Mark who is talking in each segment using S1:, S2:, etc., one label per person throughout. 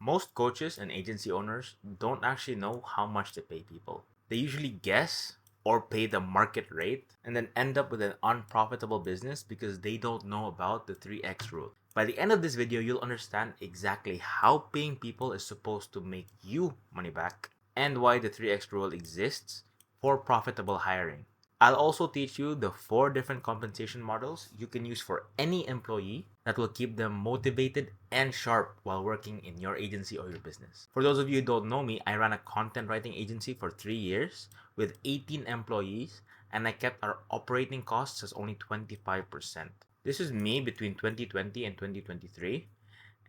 S1: Most coaches and agency owners don't actually know how much to pay people. They usually guess or pay the market rate and then end up with an unprofitable business because they don't know about the 3x rule. By the end of this video, you'll understand exactly how paying people is supposed to make you money back and why the 3x rule exists for profitable hiring. I'll also teach you the 4 different compensation models you can use for any employee that will keep them motivated and sharp while working in your agency or your business. For those of you who don't know me, I ran a content writing agency for 3 years with 18 employees, and I kept our operating costs as only 25%. This is me between 2020 and 2023,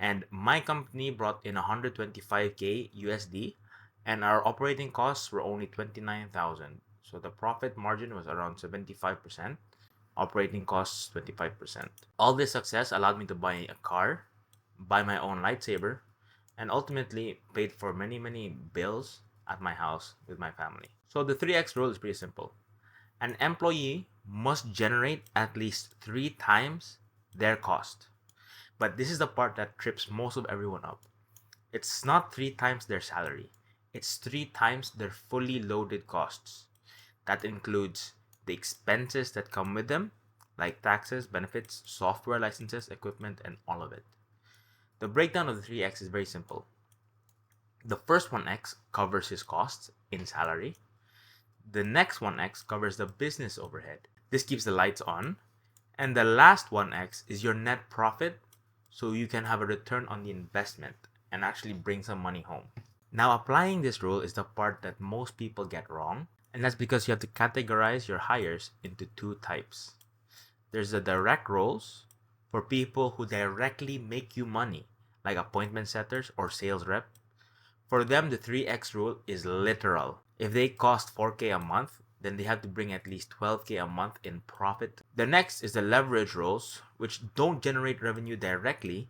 S1: and my company brought in 125k USD, and our operating costs were only 29,000. So the profit margin was around 75%, operating costs 25%. All this success allowed me to buy a car, buy my own lightsaber, and ultimately paid for many bills at my house with my family. So the 3x rule is pretty simple. An employee must generate at least 3 times their cost. But this is the part that trips most of everyone up. It's not 3 times their salary. It's 3 times their fully loaded costs. That includes the expenses that come with them, like taxes, benefits, software licenses, equipment, and all of it. The breakdown of the 3x is very simple. The first 1x covers his costs in salary. The next 1x covers the business overhead. This keeps the lights on. And the last 1x is your net profit, so you can have a return on the investment and actually bring some money home. Now, applying this rule is the part that most people get wrong, and that's because you have to categorize your hires into 2 types. There's the direct roles for people who directly make you money, like appointment setters or sales rep. For them, the 3x rule is literal. If they cost 4k a month, then they have to bring at least 12k a month in profit. The next is the leverage roles, which don't generate revenue directly,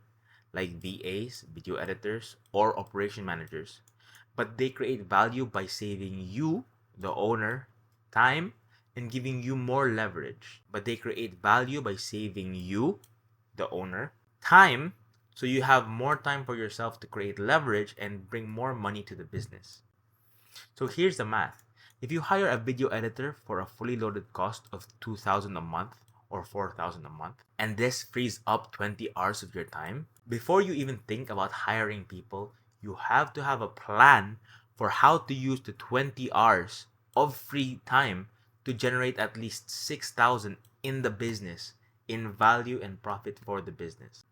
S1: like VAs, video editors, or operation managers, but they create value by saving you, the owner, time and giving you more leverage. But they create value by saving you, the owner, time, so you have more time for yourself to create leverage and bring more money to the business. So here's the math. If you hire a video editor for a fully loaded cost of 2,000 a month or 4,000 a month, and this frees up 20 hours of your time, before you even think about hiring people, you have to have a plan for how to use the 20 hours of free time to generate at least 6,000 in the business in value and profit for the business.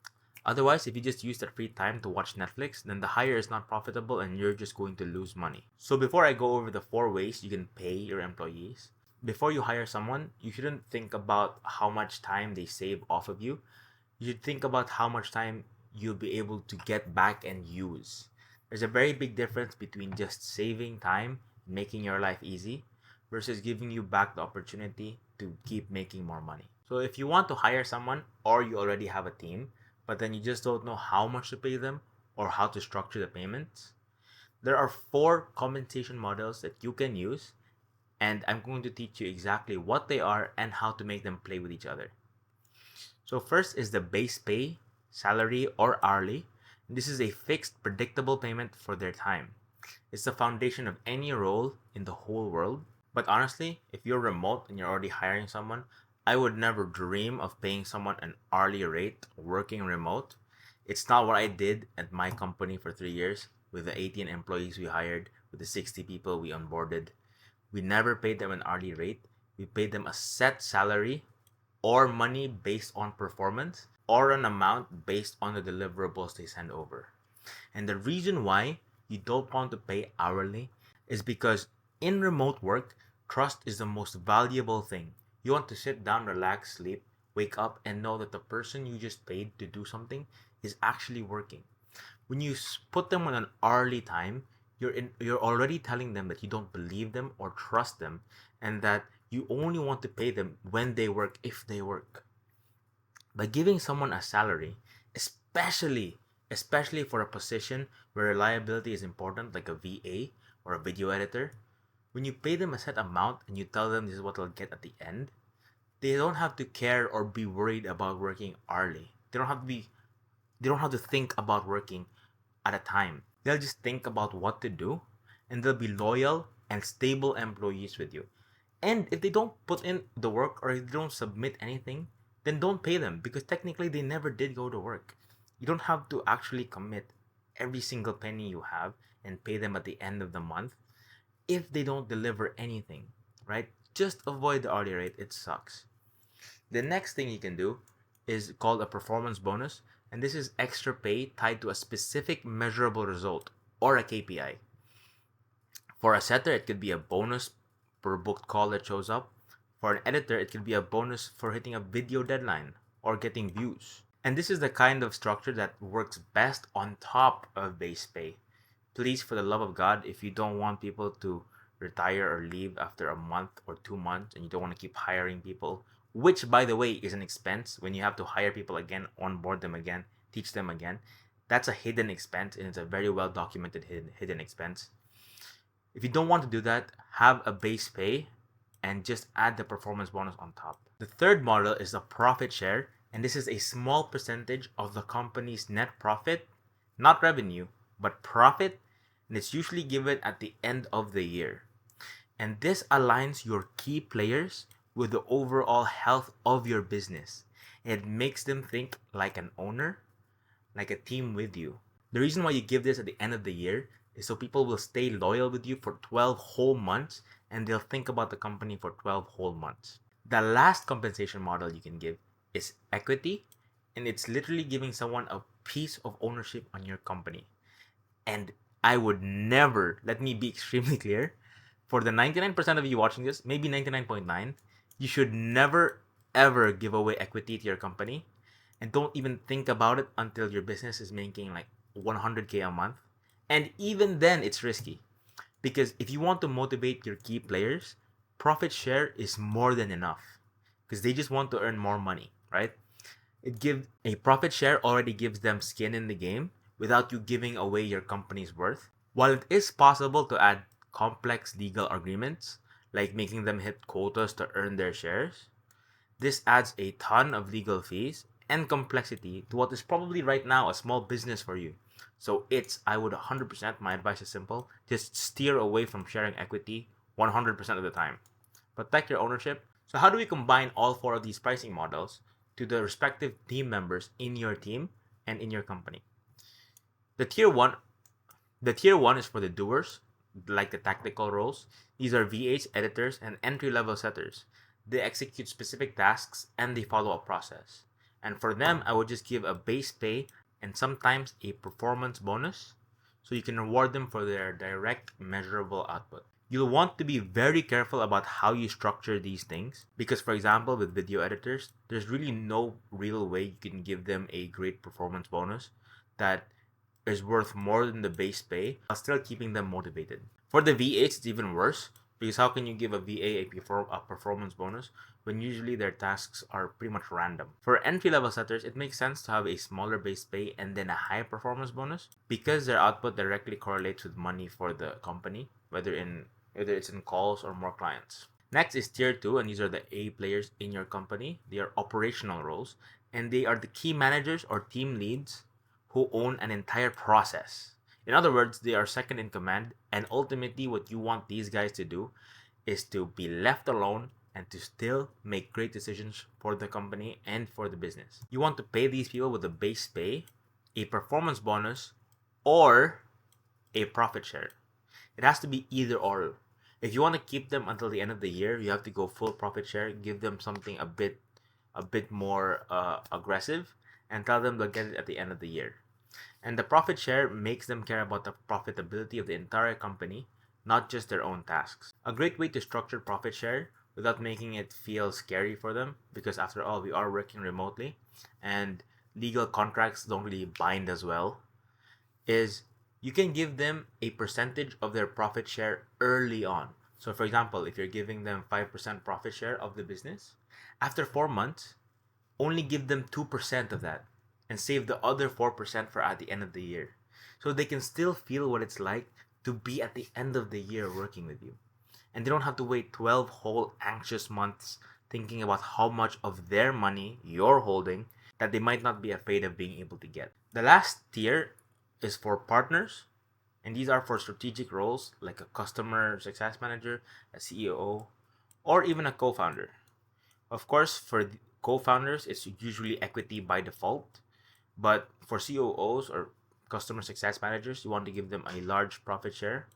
S1: Otherwise, if you just use that free time to watch Netflix, then the hire is not profitable and you're just going to lose money. So before I go over the 4 ways you can pay your employees, before you hire someone, you shouldn't think about how much time they save off of you. You should think about how much time you'll be able to get back and use. There's a very big difference between just saving time, making your life easy, versus giving you back the opportunity to keep making more money. So if you want to hire someone or you already have a team, but then you just don't know how much to pay them or how to structure the payments, there are 4 compensation models that you can use, and I'm going to teach you exactly what they are and how to make them play with each other. So first is the base pay, salary, or hourly. This is a fixed, predictable payment for their time. It's the foundation of any role in the whole world. But honestly, if you're remote and you're already hiring someone, I would never dream of paying someone an hourly rate working remote. It's not what I did at my company for 3 years with the 18 employees we hired, with the 60 people we onboarded. We never paid them an hourly rate. We paid them a set salary or money based on performance or an amount based on the deliverables they send over. And the reason why you don't want to pay hourly is because in remote work, trust is the most valuable thing. You want to sit down, relax, sleep, wake up, and know that the person you just paid to do something is actually working. When you put them on an hourly time, you're already telling them that you don't believe them or trust them, and that you only want to pay them when they work, if they work. By giving someone a salary, especially for a position where reliability is important, like a VA or a video editor, when you pay them a set amount and you tell them this is what they'll get at the end, they don't have to care or be worried about working hourly. They don't have to think about working at a time. They'll just think about what to do, and they'll be loyal and stable employees with you. And if they don't put in the work or if they don't submit anything, then don't pay them because technically they never did go to work. You don't have to actually commit every single penny you have and pay them at the end of the month if they don't deliver anything, right? Just avoid the hourly rate. It sucks. The next thing you can do is called a performance bonus, and this is extra pay tied to a specific measurable result or a KPI. For a setter, it could be a bonus per booked call that shows up. For an editor, it could be a bonus for hitting a video deadline or getting views. And this is the kind of structure that works best on top of base pay. Please, for the love of God, if you don't want people to retire or leave after a month or 2 months and you don't want to keep hiring people, which by the way is an expense when you have to hire people again, onboard them again, teach them again, that's a hidden expense and it's a very well documented hidden expense. If you don't want to do that, have a base pay and just add the performance bonus on top. The third model is a profit share, and this is a small percentage of the company's net profit, not revenue, but profit, and it's usually given at the end of the year. And this aligns your key players with the overall health of your business. It makes them think like an owner, like a team with you. The reason why you give this at the end of the year is so people will stay loyal with you for 12 whole months and they'll think about the company for 12 whole months. The last compensation model you can give is equity, and it's literally giving someone a piece of ownership on your company. And I would never, let me be extremely clear, for the 99% of you watching this, maybe 99.9, you should never ever give away equity to your company, and don't even think about it until your business is making like 100K a month. And even then, it's risky because if you want to motivate your key players, profit share is more than enough because they just want to earn more money, right? A profit share already gives them skin in the game without you giving away your company's worth. While it is possible to add complex legal agreements, like making them hit quotas to earn their shares, this adds a ton of legal fees and complexity to what is probably right now a small business for you. So I would 100%, my advice is simple, just steer away from sharing equity 100% of the time. Protect your ownership. So how do we combine all four of these pricing models to the respective team members in your team and in your company? The tier one is for the doers, like the tactical roles. These are VAs, editors, and entry-level setters. They execute specific tasks and they follow a process. And for them, I would just give a base pay and sometimes a performance bonus so you can reward them for their direct measurable output. You'll want to be very careful about how you structure these things because, for example, with video editors, there's really no real way you can give them a great performance bonus that is worth more than the base pay while still keeping them motivated. For the VAs, it's even worse because how can you give a VA a performance bonus when usually their tasks are pretty much random? For entry-level setters, it makes sense to have a smaller base pay and then a high performance bonus because their output directly correlates with money for the company, whether it's in calls or more clients. Next is tier 2, and these are the A players in your company. They are operational roles, and they are the key managers or team leads who own an entire process. In other words, they are second in command, and ultimately what you want these guys to do is to be left alone and to still make great decisions for the company and for the business. You want to pay these people with a base pay, a performance bonus, or a profit share. It has to be either or. If you want to keep them until the end of the year, you have to go full profit share, give them something a bit more aggressive, and tell them they'll get it at the end of the year. And the profit share makes them care about the profitability of the entire company, not just their own tasks. A great way to structure profit share without making it feel scary for them, because after all, we are working remotely and legal contracts don't really bind as well, is you can give them a percentage of their profit share early on. So for example, if you're giving them 5% profit share of the business, after 4 months, only give them 2% of that and save the other 4% for at the end of the year. So they can still feel what it's like to be at the end of the year working with you. And they don't have to wait 12 whole anxious months thinking about how much of their money you're holding that they might not be afraid of being able to get. The last tier is for partners, and these are for strategic roles like a customer success manager, a CEO, or even a co-founder. Of course, for co-founders, it's usually equity by default, but for COOs or customer success managers, you want to give them a large profit share,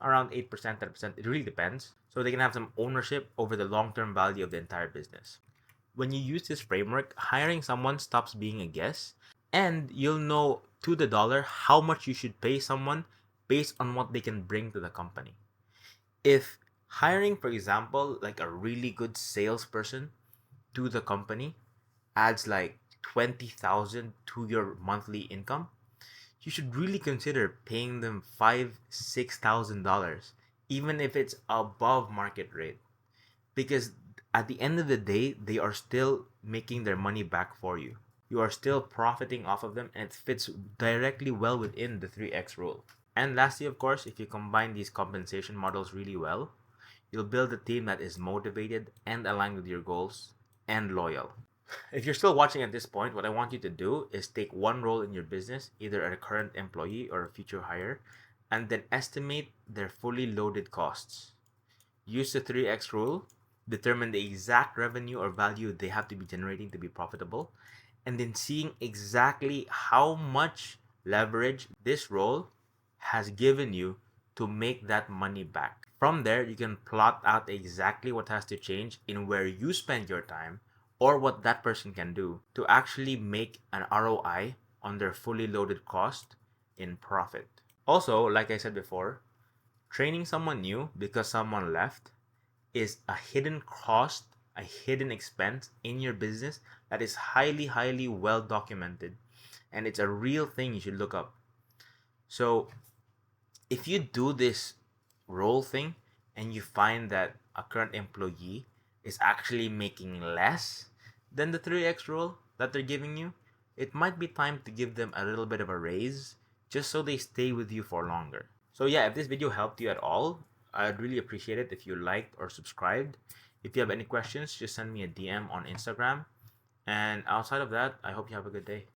S1: around 8%, 10%, it really depends, so they can have some ownership over the long-term value of the entire business. When you use this framework, hiring someone stops being a guess, and you'll know to the dollar how much you should pay someone based on what they can bring to the company. If hiring, for example, like a really good salesperson to the company adds like 20,000 to your monthly income, you should really consider paying them $5,000-$6,000, even if it's above market rate, because at the end of the day, they are still making their money back for you. You are still profiting off of them, and it fits directly well within the 3x rule. And lastly, of course, if you combine these compensation models really well, you'll build a team that is motivated and aligned with your goals and loyal. If you're still watching at this point, what I want you to do is take one role in your business, either a current employee or a future hire, and then estimate their fully loaded costs. Use the 3x rule, determine the exact revenue or value they have to be generating to be profitable, and then seeing exactly how much leverage this role has given you to make that money back. From there, you can plot out exactly what has to change in where you spend your time or what that person can do to actually make an ROI on their fully loaded cost in profit. Also, like I said before, training someone new because someone left is a hidden cost, a hidden expense in your business that is highly, highly well documented. And it's a real thing you should look up. So if you do this role thing and you find that a current employee is actually making less than the 3x rule that they're giving you, it might be time to give them a little bit of a raise just so they stay with you for longer. So yeah, if this video helped you at all, I'd really appreciate it if you liked or subscribed. If you have any questions, just send me a DM on Instagram. And outside of that, I hope you have a good day.